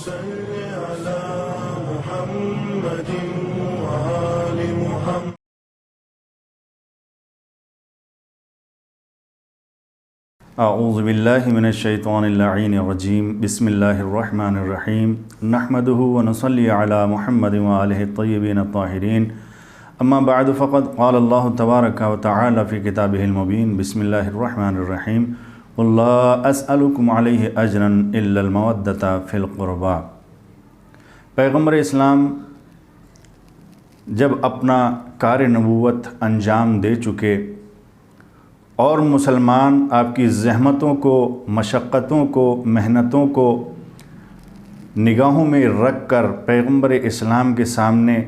صل على محمد وآل محمد. اعوذ باللہ من الشیطان اللعین الرجیم. بسم اللہ الرحمن الرحیم. نحمده ونصلی علی محمد وآلہ الطیبین الطاہرین. اما بعد فقد قال اللہ تبارک وتعالی فی کتابہ المبین. بسم اللہ الرحمن الرحیم. قل لا اسألکم علیہ اجرا الا المودۃ فی القربى. پیغمبر اسلام جب اپنا کار نبوت انجام دے چکے اور مسلمان آپ کی زحمتوں کو، مشقتوں کو، محنتوں کو نگاہوں میں رکھ کر پیغمبر اسلام کے سامنے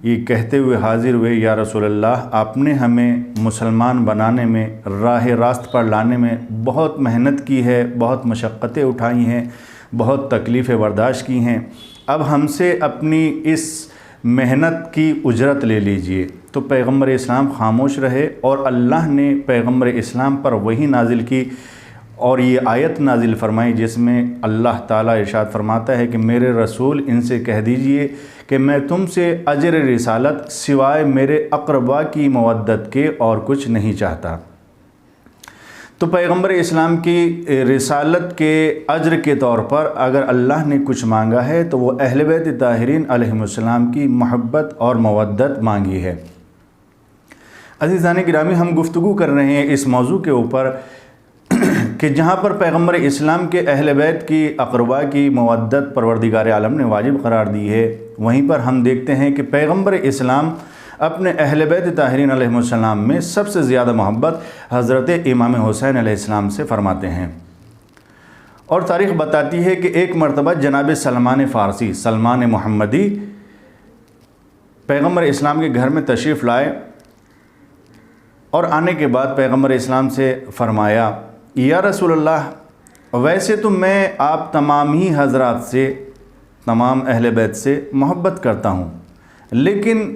یہ کہتے ہوئے حاضر ہوئے، یا رسول اللہ، آپ نے ہمیں مسلمان بنانے میں، راہ راست پر لانے میں بہت محنت کی ہے، بہت مشقتیں اٹھائی ہیں، بہت تکلیفیں برداشت کی ہیں، اب ہم سے اپنی اس محنت کی اجرت لے لیجئے. تو پیغمبر اسلام خاموش رہے اور اللہ نے پیغمبر اسلام پر وحی نازل کی اور یہ آیت نازل فرمائی جس میں اللہ تعالیٰ ارشاد فرماتا ہے کہ میرے رسول ان سے کہہ دیجئے کہ میں تم سے اجر رسالت سوائے میرے اقربا کی مودت کے اور کچھ نہیں چاہتا. تو پیغمبر اسلام کی رسالت کے اجر کے طور پر اگر اللہ نے کچھ مانگا ہے تو وہ اہل بیت طاہرین علیہم السلام کی محبت اور مودت مانگی ہے. عزیزان گرامی، ہم گفتگو کر رہے ہیں اس موضوع کے اوپر کہ جہاں پر پیغمبر اسلام کے اہل بیت کی اقربا کی مودت پروردگار عالم نے واجب قرار دی ہے، وہیں پر ہم دیکھتے ہیں کہ پیغمبر اسلام اپنے اہل بیت طاہرین علیہ السلام میں سب سے زیادہ محبت حضرت امام حسین علیہ السلام سے فرماتے ہیں. اور تاریخ بتاتی ہے کہ ایک مرتبہ جناب سلمان فارسی، سلمان محمدی پیغمبر اسلام کے گھر میں تشریف لائے اور آنے کے بعد پیغمبر اسلام سے فرمایا، یا رسول اللہ، ویسے تو میں آپ تمام ہی حضرات سے، تمام اہل بیت سے محبت کرتا ہوں، لیکن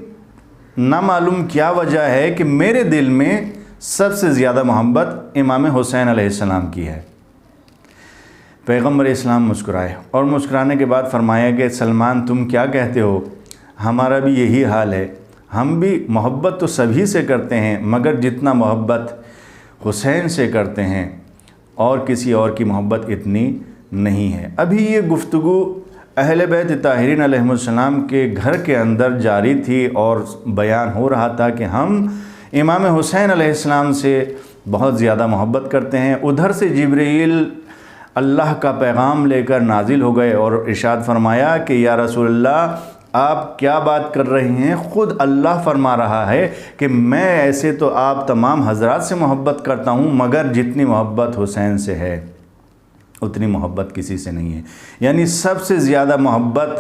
نہ معلوم کیا وجہ ہے کہ میرے دل میں سب سے زیادہ محبت امام حسین علیہ السلام کی ہے. پیغمبر اسلام مسکرائے اور مسکرانے کے بعد فرمایا کہ سلمان، تم کیا کہتے ہو؟ ہمارا بھی یہی حال ہے. ہم بھی محبت تو سبھی سے کرتے ہیں، مگر جتنا محبت حسین سے کرتے ہیں اور کسی اور کی محبت اتنی نہیں ہے. ابھی یہ گفتگو اہل بیت طاہرین علیہ السلام کے گھر کے اندر جاری تھی اور بیان ہو رہا تھا کہ ہم امام حسین علیہ السلام سے بہت زیادہ محبت کرتے ہیں. ادھر سے جبرائیل اللہ کا پیغام لے کر نازل ہو گئے اور ارشاد فرمایا کہ یا رسول اللہ، آپ کیا بات کر رہے ہیں؟ خود اللہ فرما رہا ہے کہ میں ایسے تو آپ تمام حضرات سے محبت کرتا ہوں، مگر جتنی محبت حسین سے ہے اتنی محبت کسی سے نہیں ہے. یعنی سب سے زیادہ محبت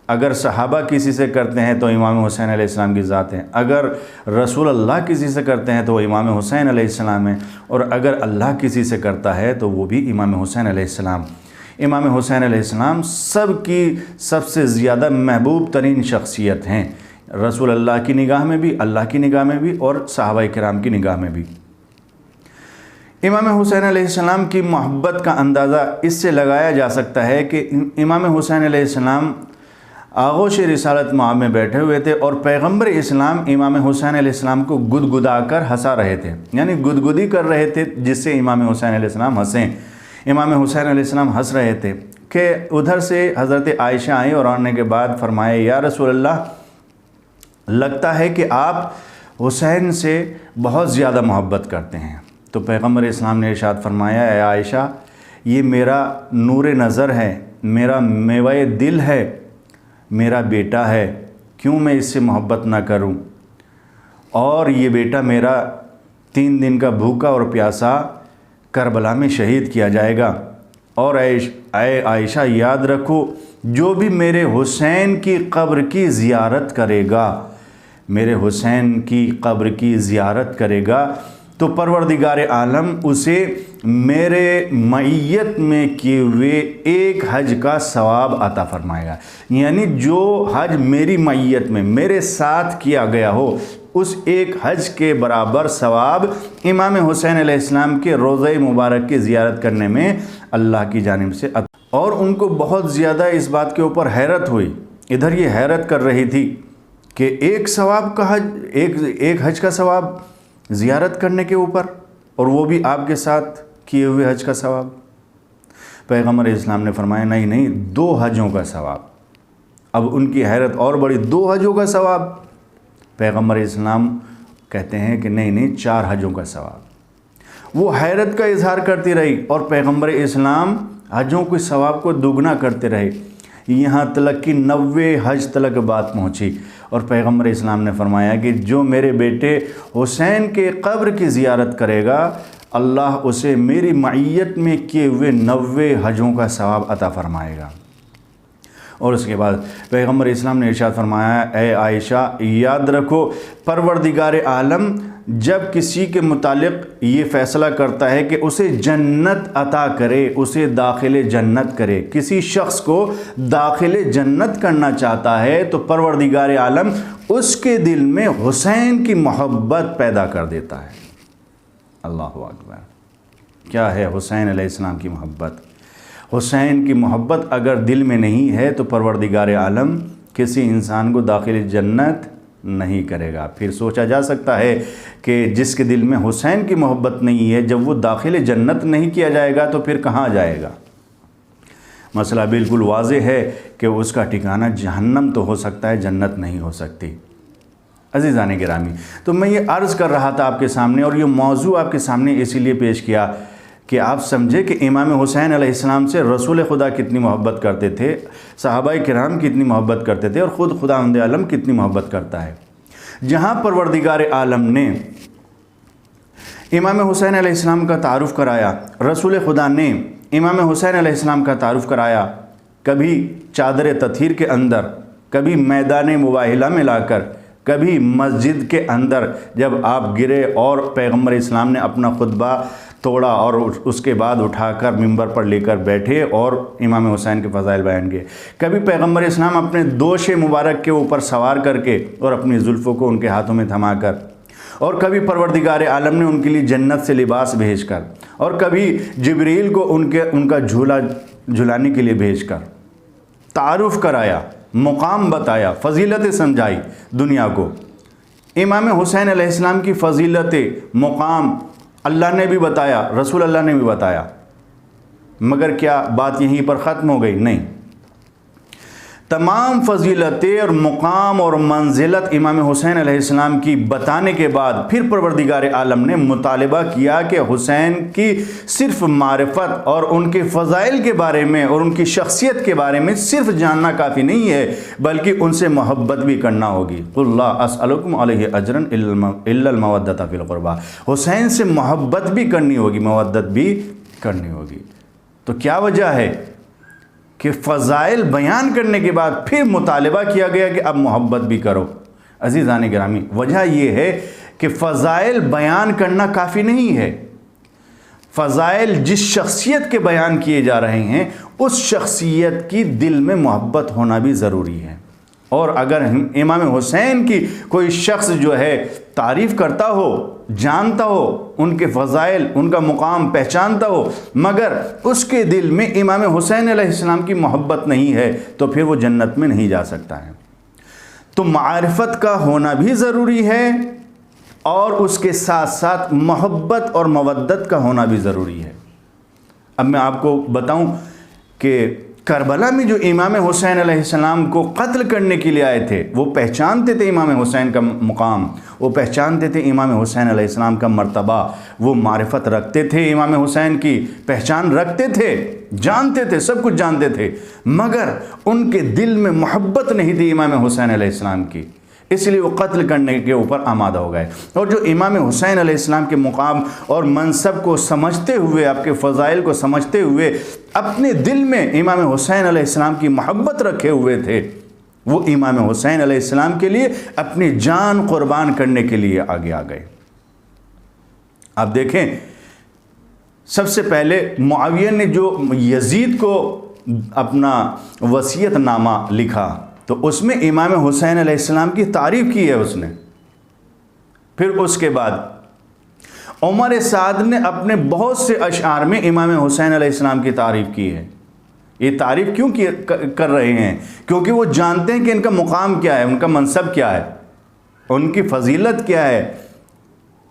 اگر صحابہ کسی سے کرتے ہیں تو امام حسین علیہ السلام کی ذات ہے، اگر رسول اللہ کسی سے کرتے ہیں تو وہ امام حسین علیہ السلام ہے، اور اگر اللہ کسی سے کرتا ہے تو وہ بھی امام حسین علیہ السلام. امام حسین علیہ السلام سب کی سب سے زیادہ محبوب ترین شخصیت ہیں، رسول اللہ کی نگاہ میں بھی، اللہ کی نگاہ میں بھی، اور صحابہ کرام کی نگاہ میں بھی. امام حسین علیہ السلام کی محبت کا اندازہ اس سے لگایا جا سکتا ہے کہ امام حسین علیہ السلام آغوش رسالت مآب میں بیٹھے ہوئے تھے اور پیغمبر اسلام امام حسین علیہ السلام کو گدگدا کر ہنسا رہے تھے، یعنی گدگدی کر رہے تھے جس سے امام حسین علیہ السلام ہنسیں. امام حسین علیہ السلام ہنس رہے تھے کہ ادھر سے حضرت عائشہ آئیں اور آنے کے بعد فرمائے، یا رسول اللہ، لگتا ہے کہ آپ حسین سے بہت زیادہ محبت کرتے ہیں. تو پیغمبر اسلام نے ارشاد فرمایا، اے عائشہ، یہ میرا نور نظر ہے، میرا میوہ دل ہے، میرا بیٹا ہے، کیوں میں اس سے محبت نہ کروں؟ اور یہ بیٹا میرا 3 دن کا بھوکا اور پیاسا کربلا میں شہید کیا جائے گا. اور اے عائشہ، یاد رکھو، جو بھی میرے حسین کی قبر کی زیارت کرے گا، میرے حسین کی قبر کی زیارت کرے گا، تو پروردگار عالم اسے میرے معیت میں کیے ہوئے ایک حج کا ثواب عطا فرمائے گا۔ یعنی جو حج میری معیت میں میرے ساتھ کیا گیا ہو اس ایک حج کے برابر ثواب امام حسین علیہ السلام کے روضہ مبارک کی زیارت کرنے میں اللہ کی جانب سے عطا۔ اور ان کو بہت زیادہ اس بات کے اوپر حیرت ہوئی، ادھر یہ حیرت کر رہی تھی کہ ایک ثواب کا حج، ایک حج کا ثواب زیارت کرنے کے اوپر، اور وہ بھی آپ کے ساتھ کیے ہوئے حج کا ثواب۔ پیغمبر اسلام نے فرمایا نہیں 2 حجوں کا ثواب۔ اب ان کی حیرت اور بڑی، 2 حجوں کا ثواب؟ پیغمبر اسلام کہتے ہیں کہ نہیں 4 حجوں کا ثواب۔ وہ حیرت کا اظہار کرتی رہی اور پیغمبر اسلام حجوں کے ثواب کو دگنا کرتے رہے، یہاں تلک کہ 90 حج تلک بات پہنچی، اور پیغمبر اسلام نے فرمایا کہ جو میرے بیٹے حسین کے قبر کی زیارت کرے گا اللہ اسے میری معیت میں کیے ہوئے 90 حجوں کا ثواب عطا فرمائے گا۔ اور اس کے بعد پیغمبر اسلام نے ارشاد فرمایا، اے عائشہ یاد رکھو پروردگار عالم جب کسی کے متعلق یہ فیصلہ کرتا ہے کہ اسے جنت عطا کرے، اسے داخل جنت کرے، کسی شخص کو داخل جنت کرنا چاہتا ہے تو پروردگار عالم اس کے دل میں حسین کی محبت پیدا کر دیتا ہے۔ اللہ اکبر! کیا ہے حسین علیہ السلام کی محبت؟ حسین کی محبت اگر دل میں نہیں ہے تو پروردگار عالم کسی انسان کو داخل جنت نہیں کرے گا۔ پھر سوچا جا سکتا ہے کہ جس کے دل میں حسین کی محبت نہیں ہے، جب وہ داخل جنت نہیں کیا جائے گا تو پھر کہاں جائے گا؟ مسئلہ بالکل واضح ہے کہ اس کا ٹھکانہ جہنم تو ہو سکتا ہے، جنت نہیں ہو سکتی۔ عزیزان گرامی، تو میں یہ عرض کر رہا تھا آپ کے سامنے، اور یہ موضوع آپ کے سامنے اسی لیے پیش کیا کہ آپ سمجھے کہ امام حسین علیہ السلام سے رسول خدا کتنی محبت کرتے تھے، صحابہ کرام کتنی محبت کرتے تھے، اور خود خداوند عالم کتنی محبت کرتا ہے۔ جہاں پروردگار عالم نے امام حسین علیہ السلام کا تعارف کرایا، رسول خدا نے امام حسین علیہ السلام کا تعارف کرایا، کبھی چادر تطہیر کے اندر، کبھی میدان مباہلہ میں لا کر، کبھی مسجد کے اندر جب آپ گرے اور پیغمبر اسلام نے اپنا خطبہ توڑا اور اس کے بعد اٹھا کر ممبر پر لے کر بیٹھے اور امام حسین کے فضائل بیان کیے، کبھی پیغمبر اسلام اپنے دوش مبارک کے اوپر سوار کر کے اور اپنی زلفوں کو ان کے ہاتھوں میں تھما کر، اور کبھی پروردگار عالم نے ان کے لیے جنت سے لباس بھیج کر، اور کبھی جبریل کو ان کا جھولا جھلانے کے لیے بھیج کر تعارف کرایا، مقام بتایا، فضیلتیں سمجھائی دنیا کو۔ امام حسین علیہ السلام کی فضیلت مقام اللہ نے بھی بتایا، رسول اللہ نے بھی بتایا، مگر کیا بات یہیں پر ختم ہو گئی؟ نہیں، تمام فضیلتیں اور مقام اور منزلت امام حسین علیہ السلام کی بتانے کے بعد پھر پروردگار عالم نے مطالبہ کیا کہ حسین کی صرف معرفت اور ان کے فضائل کے بارے میں اور ان کی شخصیت کے بارے میں صرف جاننا کافی نہیں ہے، بلکہ ان سے محبت بھی کرنا ہوگی۔ قُلْ لَا أَسْأَلُكُمْ عَلَيْهِ أَجْرًا إِلَّا الْمَوَدَّةَ فِي الْقُرْبَى، حسین سے محبت بھی کرنی ہوگی، مودت بھی کرنی ہوگی۔ تو کیا وجہ ہے کہ فضائل بیان کرنے کے بعد پھر مطالبہ کیا گیا کہ اب محبت بھی کرو؟ عزیزان گرامی، وجہ یہ ہے کہ فضائل بیان کرنا کافی نہیں ہے، فضائل جس شخصیت کے بیان کیے جا رہے ہیں اس شخصیت کی دل میں محبت ہونا بھی ضروری ہے۔ اور اگر امام حسین کی کوئی شخص جو ہے تعریف کرتا ہو، جانتا ہو ان کے فضائل، ان کا مقام پہچانتا ہو، مگر اس کے دل میں امام حسین علیہ السلام کی محبت نہیں ہے تو پھر وہ جنت میں نہیں جا سکتا ہے۔ تو معرفت کا ہونا بھی ضروری ہے اور اس کے ساتھ ساتھ محبت اور مودت کا ہونا بھی ضروری ہے۔ اب میں آپ کو بتاؤں کہ کربلا میں جو امام حسین علیہ السلام کو قتل کرنے کے لیے آئے تھے وہ پہچانتے تھے امام حسین کا مقام، وہ پہچانتے تھے امام حسین علیہ السلام کا مرتبہ، وہ معرفت رکھتے تھے، امام حسین کی پہچان رکھتے تھے، جانتے تھے، سب کچھ جانتے تھے، مگر ان کے دل میں محبت نہیں تھی امام حسین علیہ السلام کی، اس لیے وہ قتل کرنے کے اوپر آمادہ ہو گئے۔ اور جو امام حسین علیہ السلام کے مقام اور منصب کو سمجھتے ہوئے، آپ کے فضائل کو سمجھتے ہوئے اپنے دل میں امام حسین علیہ السلام کی محبت رکھے ہوئے تھے، وہ امام حسین علیہ السلام کے لیے اپنی جان قربان کرنے کے لیے آگے آ گئے۔ آپ دیکھیں سب سے پہلے معاویہ نے جو یزید کو اپنا وصیت نامہ لکھا تو اس میں امام حسین علیہ السلام کی تعریف کی ہے اس نے. پھر اس کے بعد عمر سعد نے اپنے بہت سے اشعار میں امام حسین علیہ السلام کی تعریف کی ہے. یہ تعریف کیوں کر رہے ہیں؟ کیونکہ وہ جانتے ہیں کہ ان کا مقام کیا ہے، ان کا منصب کیا ہے، ان کی فضیلت کیا ہے،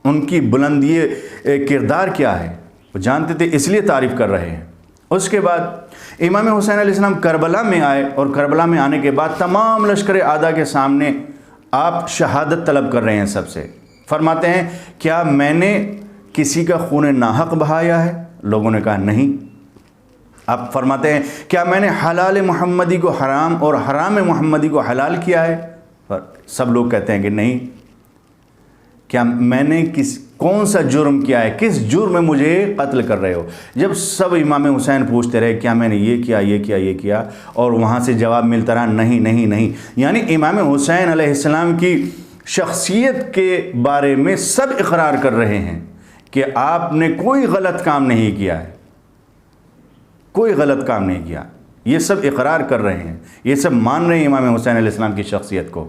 ان کی بلندی کردار کیا ہے، وہ جانتے تھے، اس لیے تعریف کر رہے ہیں. اس کے بعد امام حسین علیہ السلام کربلا میں آئے اور کربلا میں آنے کے بعد تمام لشکر اعداء کے سامنے آپ شہادت طلب کر رہے ہیں سب سے. فرماتے ہیں کیا میں نے کسی کا خون ناحق بہایا ہے؟ لوگوں نے کہا نہیں. آپ فرماتے ہیں کیا میں نے حلال محمدی کو حرام اور حرام محمدی کو حلال کیا ہے؟ سب لوگ کہتے ہیں کہ نہیں. کیا میں نے کون سا جرم کیا ہے، کس جرم میں مجھے قتل کر رہے ہو؟ جب سب امام حسین پوچھتے رہے کیا میں نے یہ کیا یہ کیا یہ کیا، اور وہاں سے جواب ملتا رہا نہیں نہیں نہیں. یعنی امام حسین علیہ السلام کی شخصیت کے بارے میں سب اقرار کر رہے ہیں کہ آپ نے کوئی غلط کام نہیں کیا ہے، کوئی غلط کام نہیں کیا. یہ سب اقرار کر رہے ہیں، یہ سب مان رہے ہیں امام حسین علیہ السلام کی شخصیت کو.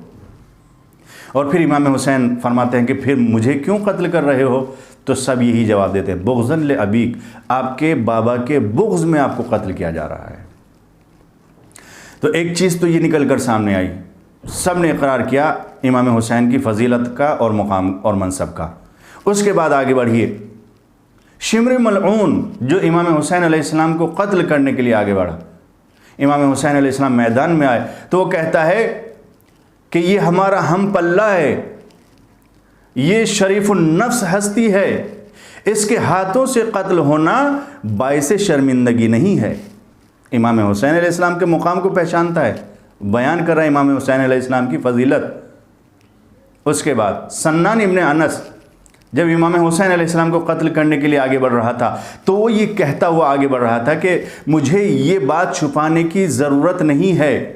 اور پھر امام حسین فرماتے ہیں کہ پھر مجھے کیوں قتل کر رہے ہو؟ تو سب یہی جواب دیتے ہیں بغضاً لابیک، آپ کے بابا کے بغض میں آپ کو قتل کیا جا رہا ہے. تو ایک چیز تو یہ نکل کر سامنے آئی، سب نے اقرار کیا امام حسین کی فضیلت کا اور مقام اور منصب کا. اس کے بعد آگے بڑھیے، شمر ملعون جو امام حسین علیہ السلام کو قتل کرنے کے لیے آگے بڑھا، امام حسین علیہ السلام میدان میں آئے تو وہ کہتا ہے کہ یہ ہمارا ہم پلہ ہے، یہ شریف النفس ہستی ہے، اس کے ہاتھوں سے قتل ہونا باعث شرمندگی نہیں ہے. امام حسین علیہ السلام کے مقام کو پہچانتا ہے، بیان کر رہا ہے امام حسین علیہ السلام کی فضیلت. اس کے بعد سنان ابن انس جب امام حسین علیہ السلام کو قتل کرنے کے لیے آگے بڑھ رہا تھا تو وہ یہ کہتا ہوا آگے بڑھ رہا تھا کہ مجھے یہ بات چھپانے کی ضرورت نہیں ہے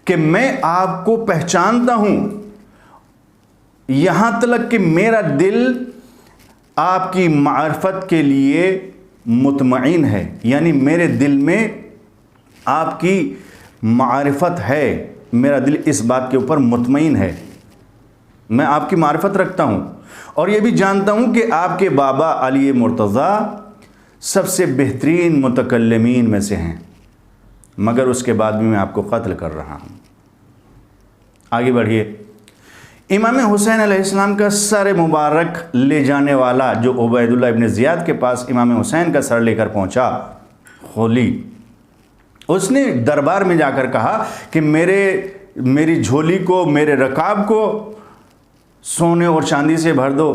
کہ میں آپ کو پہچانتا ہوں، یہاں تک کہ میرا دل آپ کی معرفت کے لیے مطمئن ہے. یعنی میرے دل میں آپ کی معرفت ہے، میرا دل اس بات کے اوپر مطمئن ہے، میں آپ کی معرفت رکھتا ہوں اور یہ بھی جانتا ہوں کہ آپ کے بابا علی مرتضیٰ سب سے بہترین متکلمین میں سے ہیں، مگر اس کے بعد بھی میں آپ کو قتل کر رہا ہوں. آگے بڑھیے، امام حسین علیہ السلام کا سر مبارک لے جانے والا جو عبید اللہ ابن زیاد کے پاس امام حسین کا سر لے کر پہنچا، خولی، اس نے دربار میں جا کر کہا کہ میری جھولی کو، میرے رکاب کو سونے اور چاندی سے بھر دو،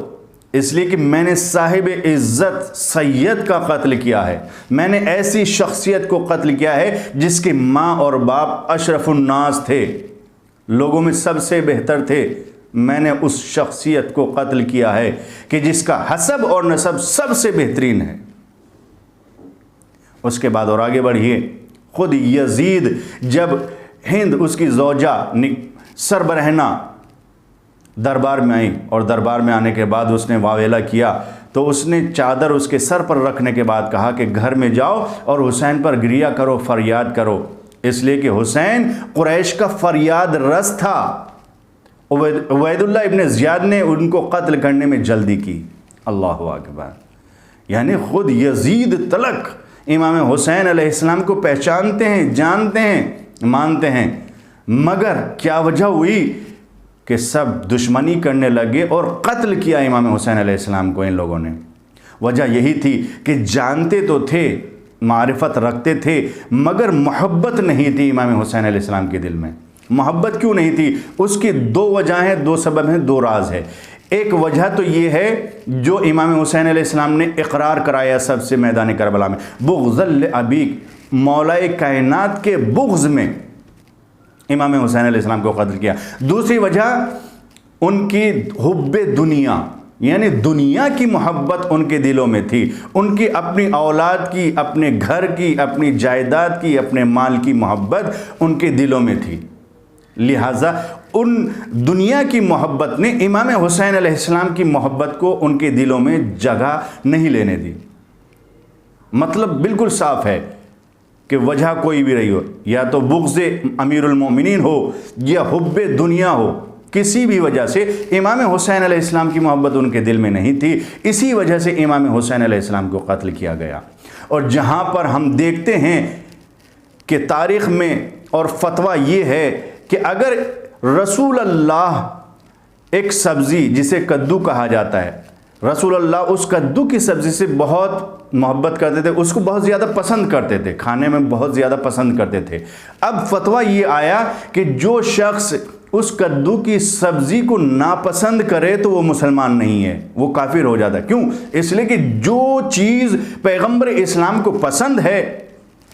اس لیے کہ میں نے صاحب عزت سید کا قتل کیا ہے، میں نے ایسی شخصیت کو قتل کیا ہے جس کے ماں اور باپ اشرف الناس تھے، لوگوں میں سب سے بہتر تھے. میں نے اس شخصیت کو قتل کیا ہے کہ جس کا حسب اور نسب سب سے بہترین ہے. اس کے بعد اور آگے بڑھیے، خود یزید جب ہند اس کی زوجہ سربرہنہ دربار میں آئی اور دربار میں آنے کے بعد اس نے واویلا کیا تو اس نے چادر اس کے سر پر رکھنے کے بعد کہا کہ گھر میں جاؤ اور حسین پر گریہ کرو، فریاد کرو، اس لیے کہ حسین قریش کا فریاد رس تھا. عبید اللہ ابن زیاد نے ان کو قتل کرنے میں جلدی کی. اللہ اکبر. یعنی خود یزید تلک امام حسین علیہ السلام کو پہچانتے ہیں، جانتے ہیں، مانتے ہیں، مگر کیا وجہ ہوئی کہ سب دشمنی کرنے لگے اور قتل کیا امام حسین علیہ السلام کو ان لوگوں نے. وجہ یہی تھی کہ جانتے تو تھے، معرفت رکھتے تھے، مگر محبت نہیں تھی امام حسین علیہ السلام کے دل میں. محبت کیوں نہیں تھی؟ اس کی دو وجہ ہیں، دو سبب ہیں، دو راز ہے. ایک وجہ تو یہ ہے جو امام حسین علیہ السلام نے اقرار کرایا سب سے میدان کربلا میں، بغض لابیک، مولا کائنات کے بغض میں امام حسین علیہ السلام کو قتل کیا. دوسری وجہ ان کی حب دنیا، یعنی دنیا کی محبت ان کے دلوں میں تھی، ان کی اپنی اولاد کی، اپنے گھر کی، اپنی جائیداد کی، اپنے مال کی محبت ان کے دلوں میں تھی. لہٰذا ان دنیا کی محبت نے امام حسین علیہ السلام کی محبت کو ان کے دلوں میں جگہ نہیں لینے دی۔ مطلب بالکل صاف ہے کہ وجہ کوئی بھی رہی ہو، یا تو بغض امیر المومنین ہو یا حب دنیا ہو، کسی بھی وجہ سے امام حسین علیہ السلام کی محبت ان کے دل میں نہیں تھی، اسی وجہ سے امام حسین علیہ السلام کو قتل کیا گیا۔ اور جہاں پر ہم دیکھتے ہیں کہ تاریخ میں اور فتویٰ یہ ہے کہ اگر رسول اللہ ایک سبزی جسے کدو کہا جاتا ہے، رسول اللہ اس کدو کی سبزی سے بہت محبت کرتے تھے، اس کو بہت زیادہ پسند کرتے تھے، کھانے میں بہت زیادہ پسند کرتے تھے۔ اب فتویٰ یہ آیا کہ جو شخص اس کدو کی سبزی کو ناپسند کرے تو وہ مسلمان نہیں ہے، وہ کافر ہو جاتا ہے۔ کیوں؟ اس لیے کہ جو چیز پیغمبر اسلام کو پسند ہے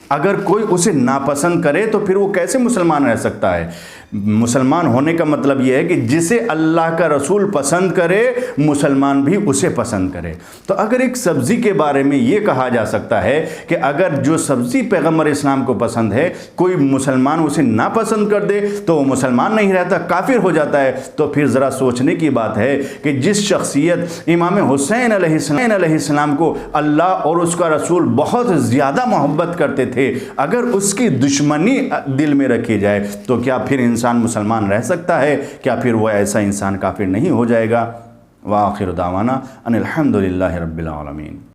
اگر کوئی اسے ناپسند کرے تو پھر وہ کیسے مسلمان رہ سکتا ہے؟ مسلمان ہونے کا مطلب یہ ہے کہ جسے اللہ کا رسول پسند کرے مسلمان بھی اسے پسند کرے۔ تو اگر ایک سبزی کے بارے میں یہ کہا جا سکتا ہے کہ اگر جو سبزی پیغمبر اسلام کو پسند ہے کوئی مسلمان اسے ناپسند کر دے تو وہ مسلمان نہیں رہتا، کافر ہو جاتا ہے، تو پھر ذرا سوچنے کی بات ہے کہ جس شخصیت امام حسین علیہ السلام کو اللہ اور اس کا رسول بہت زیادہ محبت کرتے تھے، اگر اس کی دشمنی دل میں رکھی جائے تو کیا پھر انسان مسلمان رہ سکتا ہے؟ کیا پھر وہ ایسا انسان کافر نہیں ہو جائے گا؟ وآخر دعوانا ان الحمدللہ رب العالمین۔